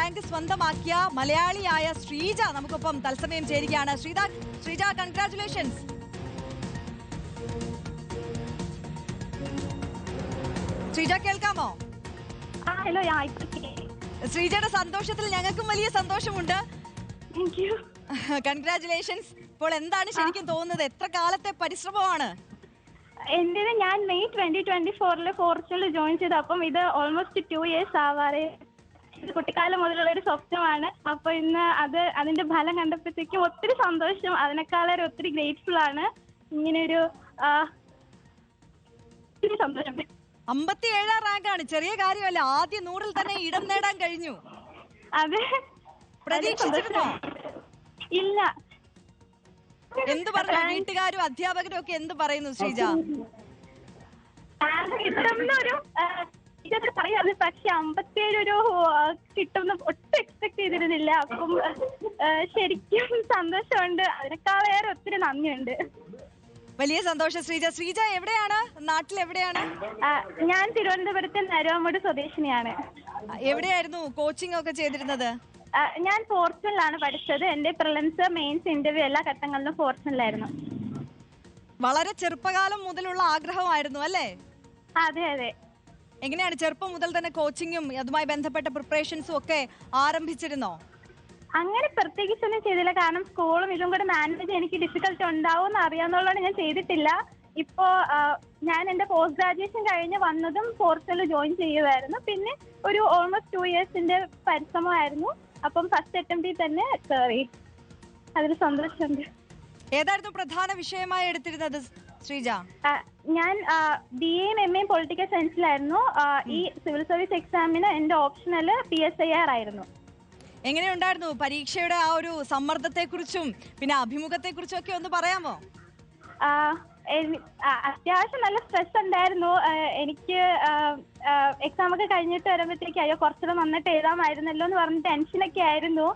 Rank സ്വന്തമാക്കിയ മലയാളിയായ ശ്രീജ നമുക്കൊപ്പം തത്സമയം ചേരുകയാണ്. ശ്രീജ, കൺഗ്രാറ്റുലേഷൻസ്. ശ്രീജ കേൾക്കാമോ? ഹലോ. ശ്രീജയുടെ സന്തോഷത്തിൽ ഞങ്ങൾക്കും വലിയ സന്തോഷമുണ്ട്. കൺഗ്രാറ്റുലേഷൻസ്. ഇപ്പോൾ എന്താണ് ശരിക്കും തോന്നുന്നത്? എത്ര കാലത്തെ പരിശ്രമമാണ്? എന്റേത് ഞാൻ മെയ് 2024 ഫോർച്യൂണിൽ ജോയിൻ ചെയ്തു. അപ്പം ഇത് ഓൾമോസ്റ്റ് 2 years ആവാറേ. ഇത് കുട്ടിക്കാലം മുതലുള്ള ഒരു സ്വപ്നമാണ്. അപ്പൊ ഇന്ന് അതിന്റെ ഫലം കണ്ടപ്പോഴത്തേക്കും ഒത്തിരി സന്തോഷം. അതിനേക്കാളേറെ ഒത്തിരി ഗ്രേറ്റ്ഫുൾ ആണ്. ഇങ്ങനെയൊരു ഒത്തിരി സന്തോഷം. 57 റാങ്കാണ്, ചെറിയ കാര്യമല്ല. ആദ്യ 100-ൽ തന്നെ ഇടം നേടാൻ കഴിഞ്ഞു. അതെ. പ്രതീക്ഷിച്ചിരുന്നോ? ഇല്ല. എന്ത് പറഞ്ഞു വീട്ടുകാരും അധ്യാപകരും ഒക്കെ? എന്ത് പറയുന്നു ശ്രീജ? കിട്ടുന്നൊരു പറയാറ്, പക്ഷെ 57 കിട്ടുന്ന ഒട്ടും എക്സ്പെക്ട് ചെയ്തിരുന്നില്ല. അപ്പം ശരിക്കും സന്തോഷമുണ്ട്. അതിനേക്കാളേറെ ഒത്തിരി നന്ദിയുണ്ട്. വലിയ സന്തോഷം ശ്രീജ. ശ്രീജ എവിടെയാണ്? നാട്ടിൽ എവിടെയാണ്? ഞാൻ തിരുവനന്തപുരത്ത് നരുവാമൂട് സ്വദേശിനിയാണ്. എവിടെയായിരുന്നു കോച്ചിങ് ഒക്കെ ചെയ്തിരുന്നത്? ഞാൻ ഫോർച്യൂണിലാണ് പഠിച്ചത്. എന്റെ പ്രിലിംസ്, മെയിൻസ്, ഇന്റർവ്യൂ എല്ലാ ഘട്ടങ്ങളിലും ഫോർച്യൂണിലായിരുന്നു. വളരെ ചെറുപ്പകാലം മുതലുള്ള ആഗ്രഹമായിരുന്നു അല്ലേ? അതെ അതെ. എങ്ങനെയാണ് ചെറുപ്പം മുതൽ തന്നെ കോച്ചിങ്ങും അതുമായി ബന്ധപ്പെട്ട പ്രിപ്പറേഷൻസും ഒക്കെ ആരംഭിച്ചിരുന്നോ? അങ്ങനെ പ്രത്യേകിച്ചൊന്നും ചെയ്തില്ല. കാരണം സ്കൂളും ഇതും കൂടെ മാനേജ് എനിക്ക് ഡിഫിക്കൽട്ടി ഉണ്ടാവും അറിയാവുന്നതുകൊണ്ട് ഞാൻ ചെയ്തിട്ടില്ല. ഇപ്പോ ഞാൻ എന്റെ പോസ്റ്റ് ഗ്രാജുവേഷൻ കഴിഞ്ഞ് വന്നതും ഫോർച്യൂണിൽ ജോയിൻ ചെയ്യുമായിരുന്നു. പിന്നെ ഒരു ഓൾമോസ്റ്റ് 2 yearsന്റെ പരിശ്രമമായിരുന്നു. അപ്പം ഫസ്റ്റ് അറ്റംപ്റ്റിൽ തന്നെ കയറി. അതിൽ സന്തോഷമുണ്ട്. ഏതായിരുന്നു പ്രധാന വിഷയമായി എടുത്തിരുന്നത് ശ്രീജ? ഞാൻ BA MA പൊളിറ്റിക്കൽ സയൻസിലായിരുന്നു. ഈ സിവിൽ സർവീസ് എക്സാമിന് എന്റെ ഓപ്ഷണൽ PSIR ആയിരുന്നു. എങ്ങനെയുണ്ടായിരുന്നു പരീക്ഷയുടെ ആ ഒരു സമ്മർദ്ദത്തെ കുറിച്ചും പിന്നെ അഭിമുഖത്തെ കുറിച്ചും ഒക്കെ ഒന്ന് പറയാമോ? അത്യാവശ്യം നല്ല സ്ട്രെസ് ഉണ്ടായിരുന്നു. എനിക്ക് എക്സാം ഒക്കെ കഴിഞ്ഞിട്ട് വരുമ്പോഴത്തേക്ക് അയ്യോ കുറച്ചുകൂടെ നന്നായിട്ട് എഴുതാമായിരുന്നല്ലോ എന്ന് പറഞ്ഞ് ടെൻഷനൊക്കെ ആയിരുന്നു.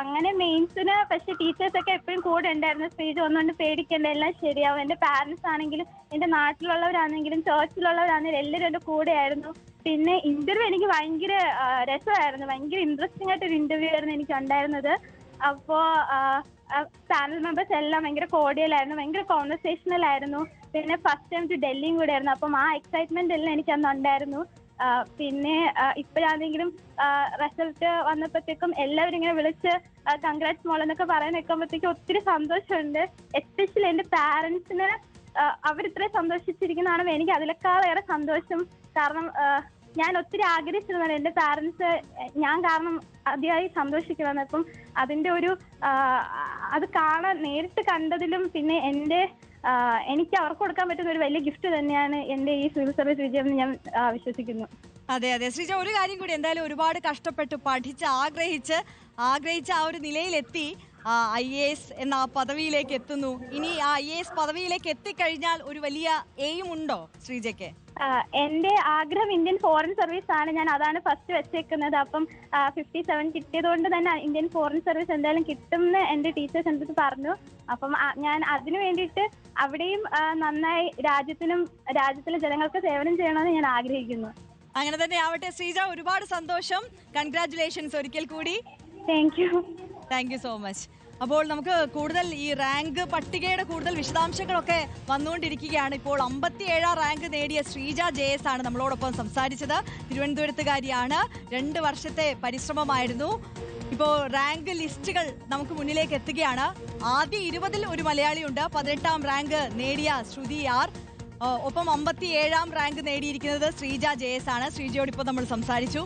അങ്ങനെ മെയിൻസിന് പക്ഷെ ടീച്ചേഴ്സ് ഒക്കെ എപ്പോഴും കൂടെ ഉണ്ടായിരുന്നു. സ്റ്റേജ് ഒന്നുകൊണ്ട് പേടിക്കേണ്ട, എല്ലാം ശരിയാവും. എന്റെ പാരന്റ്സ് ആണെങ്കിലും എന്റെ നാട്ടിലുള്ളവരാണെങ്കിലും ചേർച്ചിലുള്ളവരാണെങ്കിലും എല്ലാവരും എന്റെ കൂടെ ആയിരുന്നു. പിന്നെ ഇന്റർവ്യൂ എനിക്ക് ഭയങ്കര രസമായിരുന്നു. ഭയങ്കര ഇൻട്രസ്റ്റിംഗ് ആയിട്ടൊരു ഇന്റർവ്യൂ ആയിരുന്നു എനിക്ക് ഉണ്ടായിരുന്നത്. അപ്പോ പാനൽ മെമ്പേഴ്സ് എല്ലാം ഭയങ്കര കോർഡിയലായിരുന്നു, ഭയങ്കര കോൺവെർസേഷണൽ ആയിരുന്നു. പിന്നെ ഫസ്റ്റ് ടൈം ടു ഡൽഹിയും കൂടെ ആയിരുന്നു. അപ്പം ആ എക്സൈറ്റ്മെന്റ് എല്ലാം എനിക്ക് അന്ന് ഉണ്ടായിരുന്നു. പിന്നെ ഇപ്പോഴാണെങ്കിലും റിസൾട്ട് വന്നപ്പോഴത്തേക്കും എല്ലാവരും ഇങ്ങനെ വിളിച്ച് കൺഗ്രാറ്റ്സ് മോൾ എന്നൊക്കെ പറയാൻ നിൽക്കുമ്പോഴത്തേക്കും ഒത്തിരി സന്തോഷമുണ്ട്. എസ്പെഷ്യലി എന്റെ പാരന്റ്സിന് അവരിത്രയും സന്തോഷിച്ചിരിക്കുന്നതാണ് എനിക്ക് അതിലേക്കാളേറെ സന്തോഷം. കാരണം ഞാൻ ഒത്തിരി ആഗ്രഹിച്ചിരുന്നത് എന്റെ പാരന്റ്സ് ഞാൻ കാരണം അതിയായി സന്തോഷിക്കുമെന്ന്. അപ്പം അതിന്റെ ഒരു അത് നേരിട്ട് കണ്ടതിലും പിന്നെ എനിക്ക് അവർക്ക് കൊടുക്കാൻ പറ്റുന്ന ഒരു വലിയ ഗിഫ്റ്റ് തന്നെയാണ് എന്റെ ഈ സിവിൽ സർവീസ് വിജയം എന്ന് ഞാൻ വിശ്വസിക്കുന്നു. അതെ അതെ ശ്രീജ, ഒരു കാര്യം കൂടി, എന്തായാലും ഒരുപാട് കഷ്ടപ്പെട്ട് പഠിച്ച് ആഗ്രഹിച്ച ആ ഒരു നിലയിലെത്തി. IAS എന്ന പദവിയിലേക്ക് എത്തുന്നു. ഇനി ആ IAS പദവിയിലേക്ക് എത്തിക്കഴിഞ്ഞാൽ ഒരു വലിയ എയിം ഉണ്ടോ ശ്രീജയ്ക്ക്? എന്റെ ആഗ്രഹം ഇന്ത്യൻ ഫോറിൻ സർവീസ് ആണ്. ഞാൻ അതാണ് ഫസ്റ്റ് വെച്ചേക്കുന്നത്. അപ്പം 57 കിട്ടിയത് കൊണ്ട് തന്നെ ഇന്ത്യൻ ഫോറിൻ സർവീസ് എന്തായാലും കിട്ടുമെന്ന് എന്റെ ടീച്ചേഴ്സ് എൻ്റെ അടുത്ത് പറഞ്ഞു. അപ്പം ഞാൻ അതിനു വേണ്ടിയിട്ട് അവിടെയും നന്നായി രാജ്യത്തിലെ ജനങ്ങൾക്ക് സേവനം ചെയ്യണമെന്ന് ഞാൻ ആഗ്രഹിക്കുന്നു. അങ്ങനെ തന്നെ ആവട്ടെ ശ്രീജ. ഒരുപാട് സന്തോഷം. കൺഗ്രാറ്റുലേഷൻസ് ഒരിക്കൽ കൂടി. Thank you so much. അപ്പോൾ നമുക്ക് കൂടുതൽ ഈ റാങ്ക് പട്ടികയുടെ കൂടുതൽ വിശദാംശങ്ങളൊക്കെ വന്നുകൊണ്ടിരിക്കുകയാണ്. ഇപ്പോൾ 57 റാങ്ക് നേടിയ ശ്രീജ JS ആണ് നമ്മളോടൊപ്പം സംസാരിച്ചത്. തിരുവനന്തപുരത്തുകാരിയാണ്. 2 വർഷത്തെ പരിശ്രമമായിരുന്നു. ഇപ്പോൾ റാങ്ക് ലിസ്റ്റുകൾ നമുക്ക് മുന്നിലേക്ക് എത്തുകയാണ്. ആദ്യ 20-ൽ ഒരു മലയാളിയുണ്ട്. 18ാം റാങ്ക് നേടിയ ശ്രുതി R. ഒപ്പം 57ാം റാങ്ക് നേടിയിരിക്കുന്നത് ശ്രീജ JS ആണ്. ശ്രീജയോട് ഇപ്പോൾ നമ്മൾ സംസാരിച്ചു.